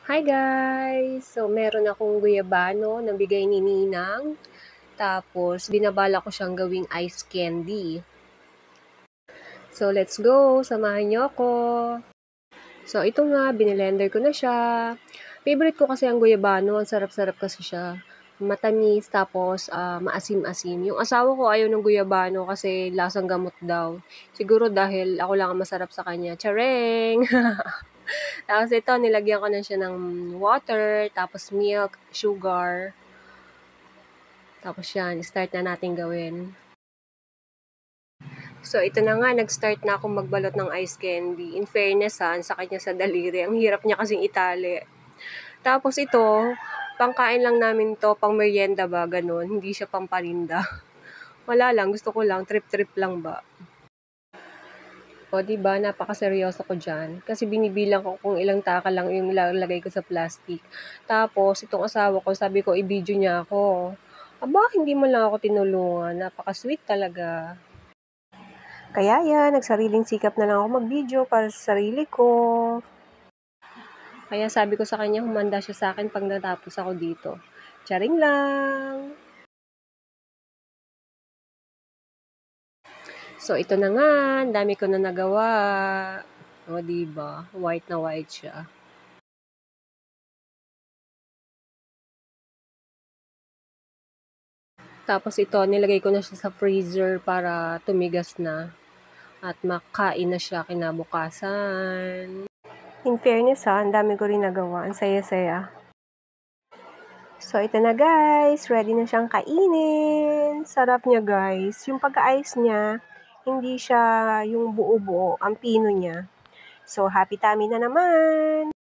Hi guys! So, meron akong guyabano na bigay ni Ninang. Tapos, binabala ko siyang gawing ice candy. So, let's go! Samahan niyo ako! So, ito nga, binilender ko na siya. Favorite ko kasi ang guyabano. Ang sarap-sarap kasi siya. Matamis, tapos maasim-asim. Yung asawa ko ayaw ng guyabano kasi lasang gamot daw. Siguro dahil ako lang ang masarap sa kanya. Chareng! Tapos ito, nilagyan ko na siya ng water, tapos milk, sugar. Tapos yan, start na natin gawin. So, ito na nga, nag-start na akong magbalot ng ice candy. In fairness sa kanya sa daliri. Ang hirap niya kasing itali. Tapos ito, pangkain lang namin to, pang merienda ba, ganun. Hindi siya pang paninda. Wala lang, gusto ko lang, trip-trip lang ba. O, diba, napakaseryoso ko dyan. Kasi binibilang ko kung ilang taka lang yung ilalagay ko sa plastic. Tapos, itong asawa ko, sabi ko, i-video niya ako. Aba, hindi mo lang ako tinulungan. Napaka-sweet talaga. Kaya yan, nagsariling sikap na lang ako mag-video para sa sarili ko. Kaya sabi ko sa kanya, humanda siya sa akin pag natapos ako dito. Charing lang! So, ito na nga, dami ko na nagawa. O, diba? White na white siya. Tapos ito, nilagay ko na siya sa freezer para tumigas na at makain na siya kinabukasan. In fairness ang dami ko rin nagawa. Ang saya-saya. So, ito na guys. Ready na siyang kainin. Sarap niya guys. Yung pagka-ice niya, hindi siya yung buo-buo. Ang pino niya. So, happy tummy na naman!